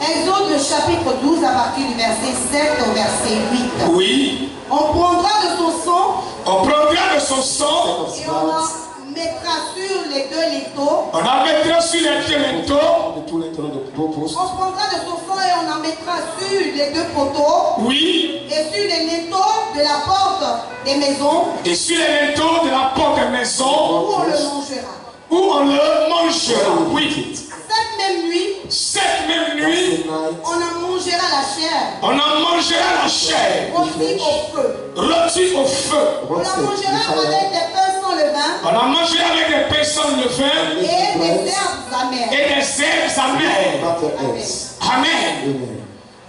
Exode le chapitre 12 à partir du verset 7 au verset 8. Oui, On prendra de son sang on prendra de son sang, et on en mettra sur les deux linteaux. on en mettra sur les deux linteaux. The two letters on the doorpost. On prendra de son sang et on en mettra sur les deux poteaux Oui, et sur les linteaux de la porte des maisons et sur les linteaux de la porte de maison où on le mangera. où on le mangera. Oui, Cette même nuit, cette même nuit, Tonight, on en mangera la chair, on en mangera la chair, rôtie au feu. rôtie au feu. On what's en the mangera avec des pains sans levain On en mangera avec des personnes de vin et des herbes amères. et des herbes amères. Butter eggs. Amen. Amen.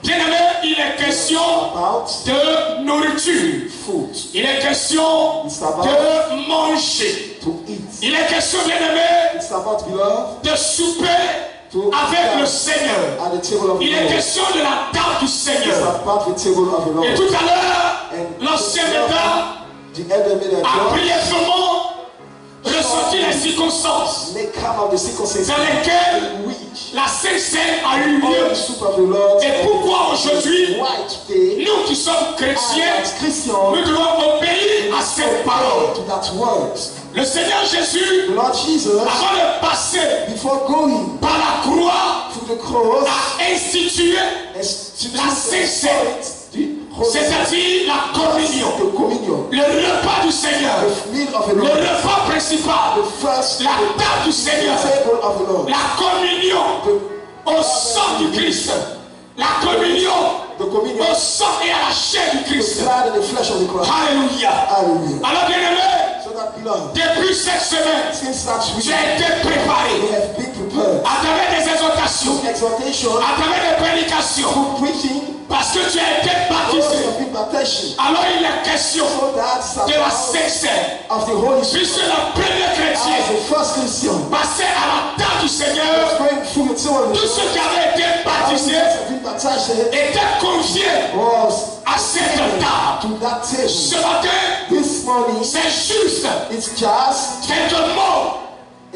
Bien aimé, il est question About de nourriture. food Il est question de manger. to eat. Il est question, bien aimé, It's about, beloved, de souper avec le Seigneur. at the table of the Il est Lord. question de la table du It's Seigneur. about the table of the Et Lord. tout à l'heure, l'ancien État The elder made a a job. brièvement ressenti les circonstances Make come of the circumstances dans lesquelles in which la Sainte Seine a eu all lieu. the soup of the Lord. Et pourquoi aujourd'hui, Why today, nous qui sommes chrétiens, as Christians, nous devons obéir à cette parole. to that word. Le Seigneur Jésus, The Lord Jesus, avant de passer before going par la croix, to the cross, a institué, instituted La Sainte Seine, the Holy c'est-à-dire la communion, the communion, le repas du Seigneur, the meal of the le Lord, repas principal, the first la table du the Seigneur, table of the Lord, la communion the, au sang du Christ, la communion the communion, au sang et à la chair du the Christ. blood and the flesh of the Christ. Alléluia. Hallelujah. Alors bien aimé, So that beloved, depuis cette semaine, since that week, tu as été préparé we have been prepared. à travers des exhortations, Exhortation, à travers des prédications, through preaching, parce que tu as été words baptisé. of impartation, Alors il est question so that de la it's Sainte Seine, of the Holy Spirit. puisque le premier chrétien As the first Christian, passait à la table du Seigneur, going through the table of tous the ceux qui avaient été baptisés have been baptized, étaient conviés was à cette table. to that table. Ce matin, This morning, c'est juste it's just quelques mots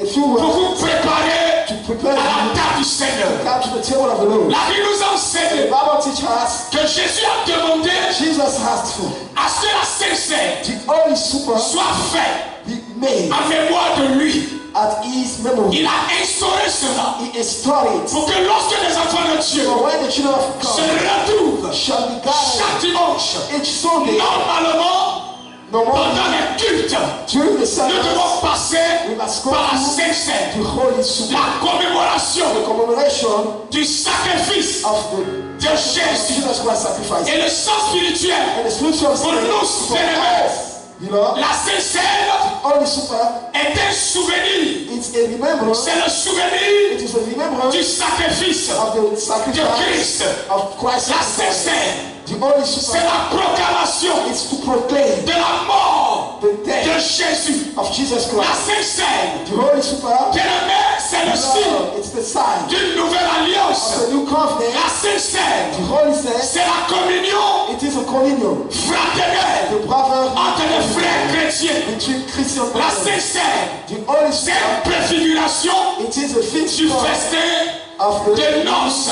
a few pour words vous préparer to à prepare la you table du Seigneur. to come to the table of the Lord. La Bible nous The enseigne Bible teaches us, que Jésus a demandé Jesus asked for à ce que la Sainte Seine the Holy Super soit faite be made en mémoire de lui. at his memory. Il a instauré cela He instaured it. pour que lorsque les enfants de Dieu So when the children of se God retrouvent shall be gathered chaque dimanche, each Sunday, normalement, no more pendant les cultes, during the nous service, devons passer we must go par la through Sainte Seine, the Holy Super, la commémoration the commemoration du sacrifice of the de Jésus Jesus Christ sacrifice. et le sang spirituel. And the spiritual Pour nous, for bien-aimés, us, you know, la Sainte Seine Holy Super, est un souvenir. it's a remembrance, C'est le souvenir it is a remembrance du sacrifice of the de sacrifice Christ. of Christ. La Sainte Seine, The Holy c'est Super la proclamation is to proclaim de la mort the de death Jésus. of Jesus La Christ. Sainte Seine, The Holy Super, bien-aimé, c'est le signe it's the sign d'une nouvelle alliance. of the new covenant. La Sainte Seine, The Holy Saint, c'est la communion it is a communion, fraternelle the brother entre les frères chrétiens. between Christian La brothers. Sainte Seine, The Holy c'est Spirit, une préfiguration it is a du fixed festin of de the noces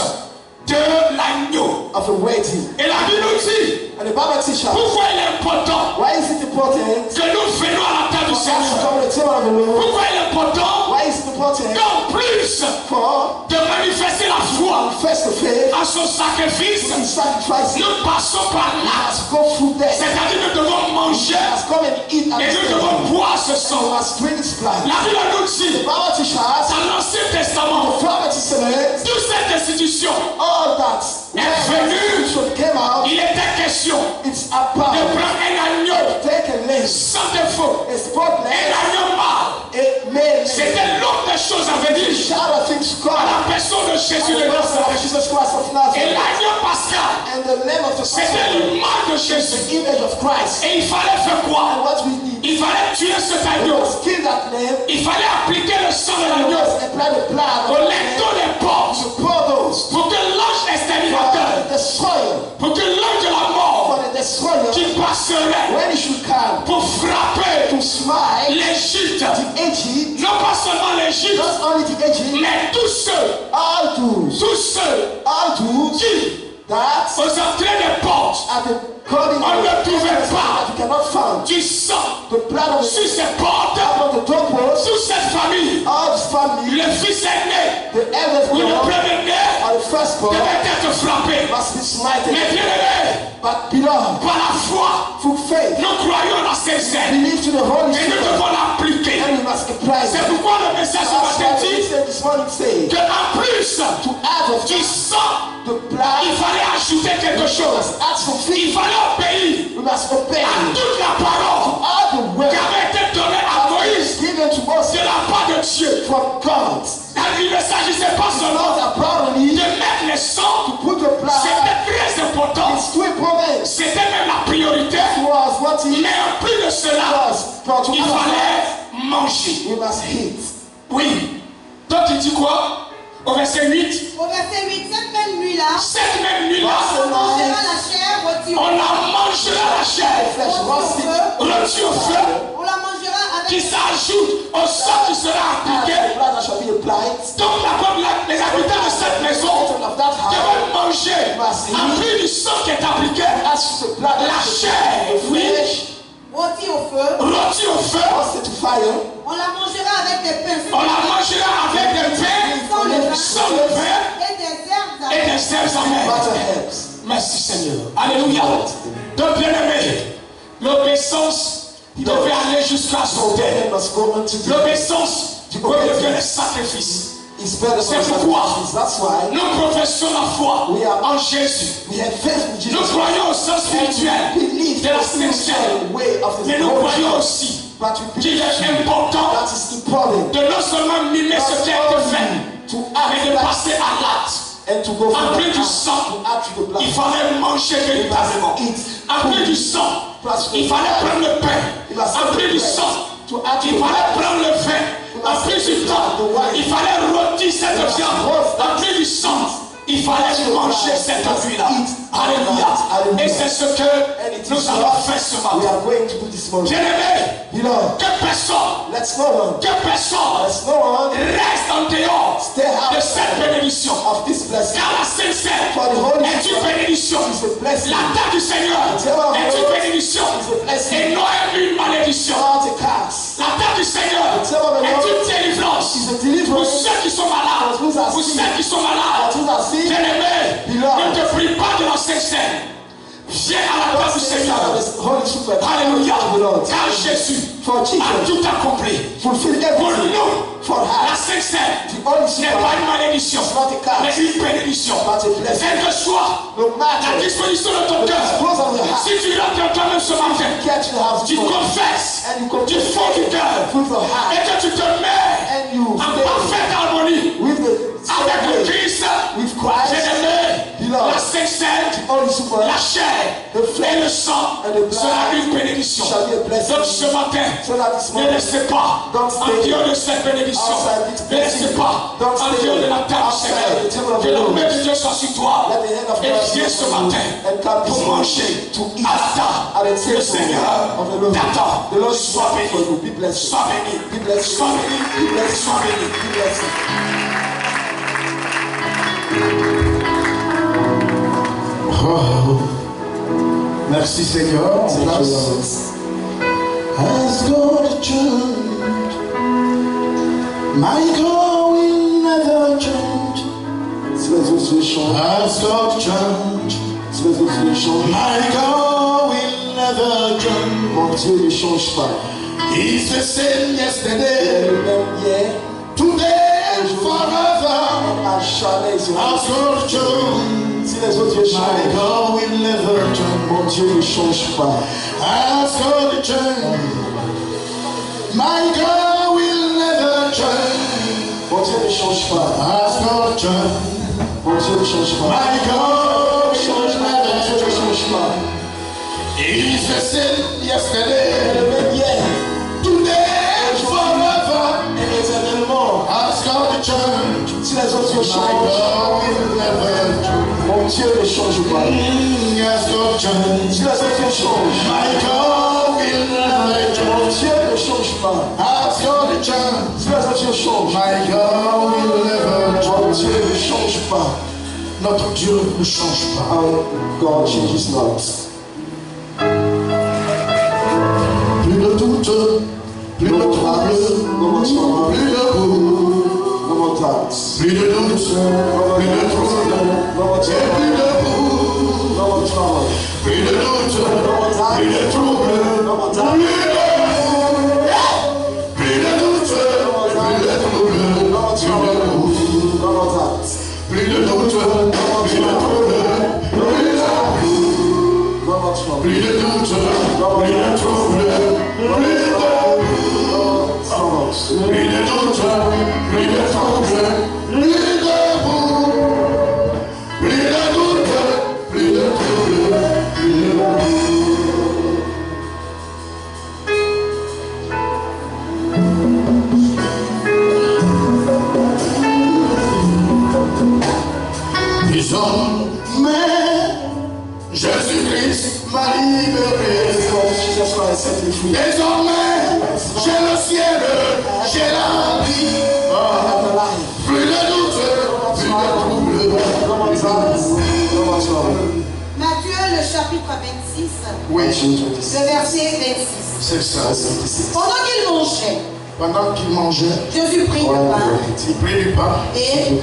de l'agneau. of a wedding. Et la Bible nous dit, And the Bible teaches, pourquoi il est important why is it important que nous venons à la table du for us to Seigneur? come to the table of the Lord? Pourquoi il est important Why is it important qu'en plus for de manifester la foi first of faith à son sacrifice, in sacrifice? nous passons par là. Let's go through that. C'est-à-dire nous devons manger Let's come and eat Et nous devons boire ce sang. You must drink this blood. La Bible nous dit, Bible teaches us, dans l'Ancien Testament, the Prophet said, toute cette institution all that est venue. should came out, Il était question it's de about prendre un agneau take a lamb, sans défaut, a spotless, un agneau mâle. a male lamb. C'était l'autre des choses à venir Shout of things à God. la personne de Jésus And de the person of Nazareth. Jesus Christ of Et Nazareth. l'agneau pascal, And the lamb of the c'était Passover, le mal de the Jésus. image of Christ. Et il fallait faire And quoi? what we need, Il fallait tuer cet we agneau. must kill that lamb. Il fallait appliquer le sang de We l'agneau must apply the blood of au the linteau lamb des portes to pour those pour que l'ange for exterminateur, the destroyer, pour que l'ange de la mort for the destroyer, qui passerait when he should come pour frapper to smite l'Égypte, the Egypt, non pas seulement l'Égypte, not only the Egypt, mais tous ceux all those qui, that aux entrées des portes, at the calling on ne trouvait pas that you cannot find du sang the blood of sur the ces portes, upon the doorpost, sur cette famille. all the family, Le fils aîné the eldest ou le born premier-né or the firstborn devait être frappé. must be smited. Mais bien aimé, But beloved, par la foi, through faith, nous croyons dans ces aides believe to the Holy et nous Spirit, devons l'appliquer. and we must apply C'est it. pourquoi le message ce That's matin why we dit said this morning say, qu'en plus to add of du sang, the blood, il fallait ajouter quelque we chose. must add some Il faith. fallait obéir We must obey à toute la parole all the qui word avait été donnée à Moïse given to us de la part de Dieu. from God. Il ne s'agissait pas It's seulement not about only de mettre le sang, to put the blood. c'était très important. It's too important. C'était même la priorité. Was what he Mais en plus de cela, was. But to il us, fallait manger. we must eat. Oui. Donc il dit quoi? Au verset 8. Au verset 8, cette même nuit-là, Cette même nuit-là, on mangera la chair rôtie au on feu. la mangera la chair, Flesh roasted. rôtie au feu, On la mangera avec qui s'ajoute au sang qui sera And appliqué. the blood that shall be applied. Donc les habitants de cette maison Of that house, devaient manger en plus du sang qui est appliqué, as the blood la chair, the oui, flesh rôtie au feu. rôtie au feu. roasted to fire. On la mangera avec des pains On la mangera avec des pains, sans levain sans levain et des herbes et des herbes amères. Butter herbs. Merci Seigneur. Alléluia. Donc bien aimé, l'obéissance devait aller jusqu'à son terme. Obedience must go unto the L'obéissance devient le sacrifice. It's better C'est for pourquoi sacrifice. That's why nous professons la foi We are- en Jésus. we have faith in Jesus. Nous croyons au sens spirituel Believe de la the Sainte spiritual way of Mais the nous Holy croyons Spirit. aussi But we qu'il believe est important that is important de non seulement mimer ce qui a été fait, to mais de act passer à l'acte. and to go En from plus the du act sang, to add to the blood. il fallait manger véritablement. En plus du sang, il fallait prendre le pain. En plus du sang, il fallait prendre le vin. En plus du temps, il fallait rôtir cette viande. En plus du sang, il fallait manger cette nuit-là. Alléluia. Et c'est ce que nous allons faire ce We matin. are going to do this morning. Bien-aimé, Beloved, que personne, let's no one, reste en dehors de cette bénédiction. of this blessing. Car la Sainte Seine For the Holy est une bénédiction. is a blessing, La date du Seigneur est une bénédiction et non une malédiction. not a curse. La date du Seigneur est une délivrance Is a pour deliverance ceux qui sont malades. Pour ceux qui sont malades. for those that see Bien-aimé, ne te prie pas de la Sainte Seine. Viens à la table du Seigneur. the Holy Spirit. Alléluia. The Lord. Car Jésus For a Jesus, tout accompli. fulfill Pour everything. nous, For la her, Sainte Seine the Holy n'est pas Spirit, une malédiction, mais une bénédiction. but a blessing. Quel que soit No la matter disposition de ton the cœur, dispose of your heart, si tu rentres en toi-même ce matin, get to the house tu of God, confesses and you du confess fond du cœur with your et heart, que tu te mets and you en stay parfaite harmonie with the avec le same way, Christ, with Christ, bien-aimé, Beloved. la Sainte Seine, Holy Spirit, la chair the flesh, et le sang and the blood sera une bénédiction. shall be a blessing. Donc ce matin, So that this ne morning, laissez pas Don't en stay dehors de cette bénédiction. outside this Ne laissez blessing. pas Don't en stay dehors de la table du outside Seigneur. the table of Que the la Lord. main de Dieu soit sur toi. Let the hand of Et God viens be ce upon you, matin and come this pour morning manger to eat à la at table. the Le table Seigneur of the Lord. t'attend. The Lord is Sois waiting for you. béni. Be blessed. Sois béni. Be blessed. Sois béni. Be blessed. Sois béni. Be blessed. Oh. Merci Seigneur. Thank you, Lord. Has God changed? My God will never change. Si les yeux changent, Has God changed? si les yeux changent, My God will never change. Mon Dieu ne change pas. He's the same Il est yesterday, le même hier, today and forever. à jamais. Il sera. Our sculpture, Si les autres dieux my changent, God will never change. mon Dieu ne change pas. Our sculpture, my God will never change. Mon Dieu ne change pas. Our sculpture, Mon Dieu ne change pas. my God Ne change will pas. never Mon Dieu ne change. change pas. He's the same Il est yesterday, le même hier, today and forever. et éternellement. Our sculpture, Si les autres dieux my changent, God will never change. mon Dieu ne change pas. Our sculpture, Si les autres dieux changent, my God will never change. mon Dieu ne change pas. Ask God to change. Si les autres dieux changent, My God will never mon change. Dieu ne change pas. Notre Dieu ne change pas. Our God changes not. Plus de doute, plus de No more trouble, doubts, no more trouble, plus de boue, no more doubts, plus de doute, plus de trouble, no more et trouble, plus de boue, no more trouble, plus de doute, plus de trouble, no more plus doubts, de plus de doute, plus de trouble, no more plus de trouble, boue, no more doubts, plus de doute, plus de trouble, plus de boue. no more trouble, Plus de doute, plus de trouble, plus de troubles. plus de doute, plus de trouble, plus de boue. Plus de doute, plus de trouble, plus de boue. Désormais, Jésus-Christ m'a libéré. Jesus Christ set me free. Désormais, j'ai le ciel, j'ai la vie. I am alive. Plus de doute, plus de trouble. No more doubts, no more trouble. Matthieu, le chapitre 26, Oui, le verset 26. c'est ça. Pendant qu'il mangeait, Pendant qu'il mangeait, Jésus prit le pain il prit du pain. et,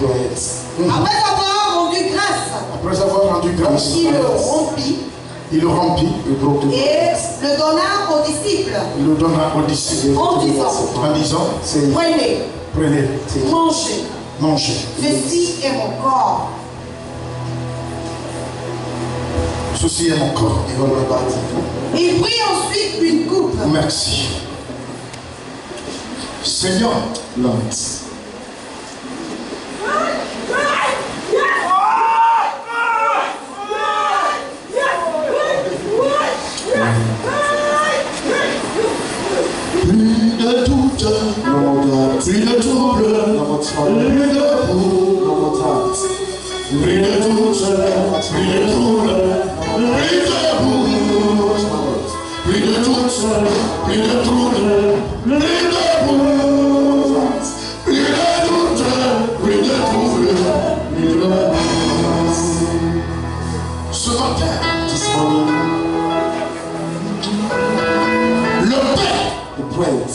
après avoir rendu grâce, Après avoir rendu grâce, il le rompit il le remplit. et le donna aux disciples Il le donna aux disciples en disant, en disant, prenez, prenez, mangez, mangez. ceci est mon corps. Ceci est mon corps. Il prit ensuite une coupe. Merci. Seigneur, Lord, plus de doute, no more doubts, plus de trouble, no more trouble, plus de boue, no more doubts, plus de doute, plus de trouble, plus de boue, no more trouble. plus de doute, plus de trouble, plus de boue, plus de doute, plus de trouble, plus de boue. Ce matin, This morning, le pain the bread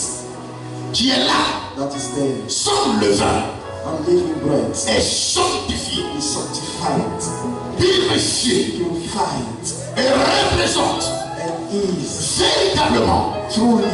qui est là, that is there, sans levain, and living bread, est sanctifié, is sanctified, purifié purified, et représente and is véritablement truly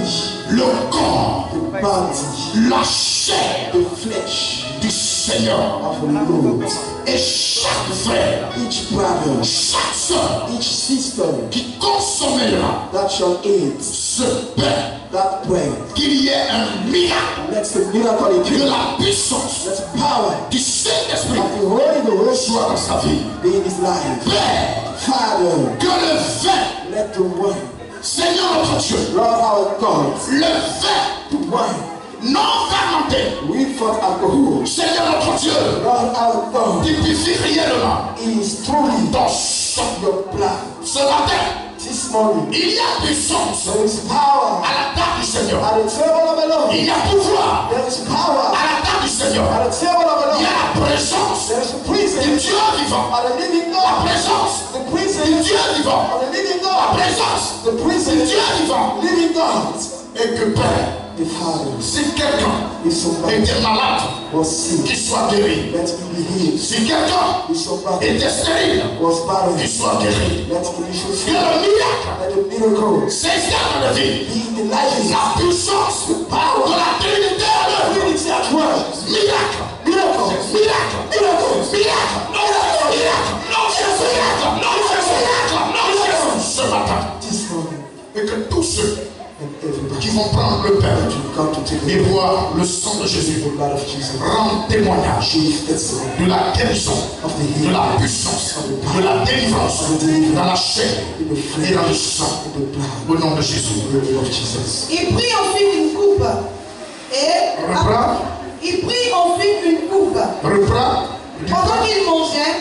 le corps, the body, la chair the flesh du Seigneur. of the Lord. Et chaque frère, Each brother, chaque soeur each sister qui consommera that shall eat ce pain, that bread, qu'il y ait un miracle let the miracle in de you, la puissance let power du Saint-Esprit of the Holy Ghost soit dans sa vie. be in his life. Père, Father, que le vin, let the wine, Seigneur notre Dieu, Lord our God, le vin the wine, non fermenté, without alcohol, Seigneur notre Dieu, Lord our God, typifie réellement is truly ton sang. your blood. Ce matin, This morning, il y a puissance there is power à la table du Seigneur. at the table of the Lord. Il y a pouvoir There is power à la table du Seigneur. at the table of the Il y Lord. a la présence There is du presence Dieu vivant. at the living La God. présence The du presence Dieu vivant. of the living La God. présence The du presence Dieu vivant. living God. Et que Père, Si quelqu'un était malade, qu'il soit guéri. Si quelqu'un était stérile, qu'il soit guéri. Que le miracle s'installe dans la vie. La puissance de la Trinité. Ce matin, et que tous ceux qui vont prendre le pain et boire le sang de Jésus rendent témoignage de la guérison, de la puissance, de la délivrance dans la chair et dans le sang, au nom de Jésus. Il prit ensuite une coupe et il prit ensuite une coupe. Pendant qu'il mangeait,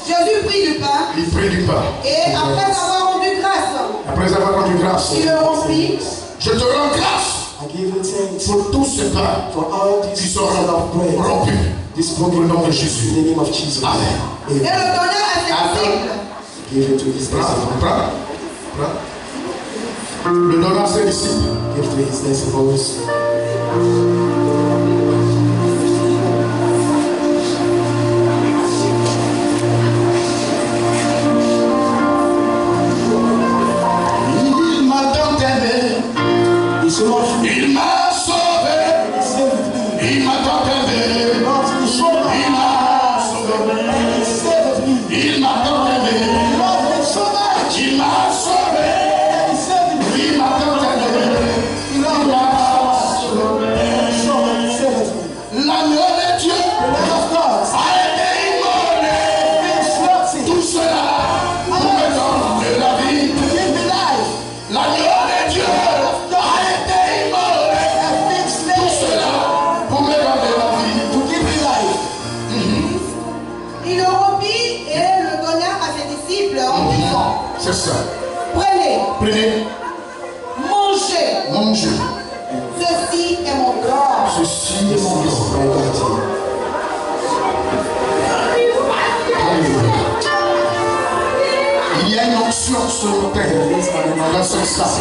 Jésus prit du pain. Il prit du pain. Et après avoir rendu grâce, il le remplit. Je te rends grâce pour tous ces pains qui seront rompus au nom de Jésus. Amen. Et le donna à ses disciples. Le donna à ses disciples. Il m'a sauvé, il m'a tant aimé, il m'a sauvé, il m'a tant aimé, il m'a sauvé, il m'a tant aimé, il m'a sauvé. L'agneau de Dieu a été immolé, tout cela pour me donner la vie. L'agneau de Dieu c'est ça. Prenez. Mangez. Ceci est mon corps. Ceci est mon corps. Il y a une onction sur le terre dans ce sang.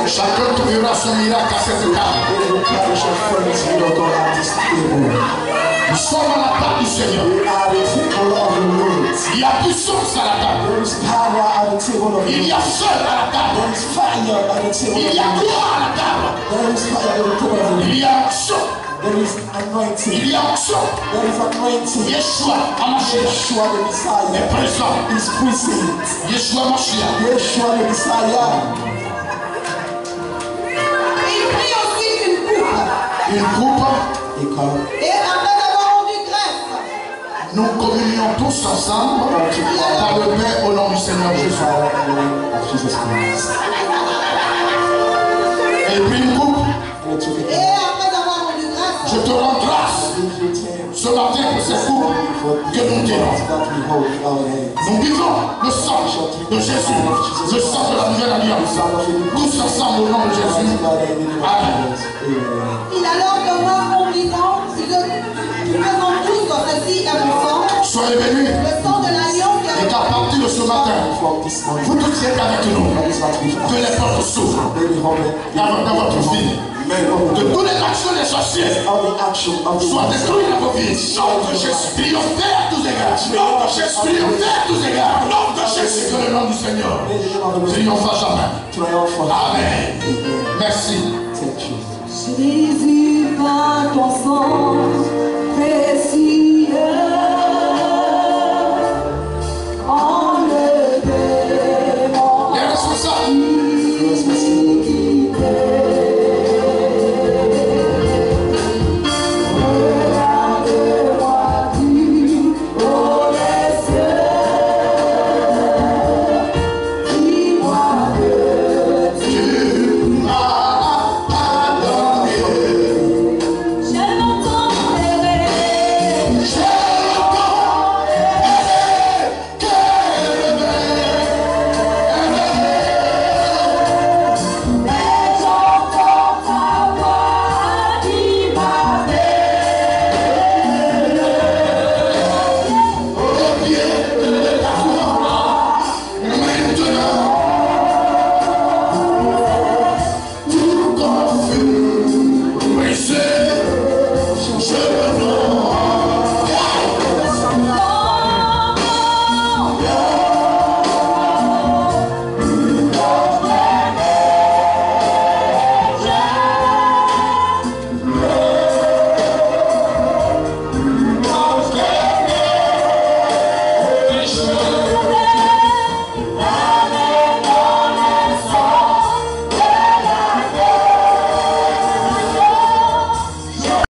Chacun trouvera son miracle à cette table. Nous sommes à la table du Seigneur. Il y a puissance à la table. Il y a feu à la table. Il y a gloire à la table. Il y a action. Il y a action. Yeshua Hamashiach est présent. Yeshua Hamashiach. Il prit ensuite une coupe. Et après avoir rendu grâce, nous communions tous ensemble par le pain au nom du Seigneur Jésus. Et puis une coupe. Et après avoir rendu grâce, je te rends grâce ce matin pour cette coupe que nous tenons. Nous buvons le sang de Jésus, le sang de la nouvelle alliance. Tous ensemble au nom de Jésus. Amen. Il alors donna en disant, faisons tous ceci à mon sang. Soyez bénis. Le sang de l'alliance et qu'à partir de ce matin, vous tous êtes avec nous. Que les portes s'ouvrent dans votre vie. Que toutes les actions des sorciers soient détruites dans vos vies. Nom de Jésus, triomphez à tous égards. Nom de Jésus, triomphez à tous égards. Nom de Jésus, que le nom du Seigneur triomphe à jamais. Amen. Merci. Jésus, par ton sang précieux.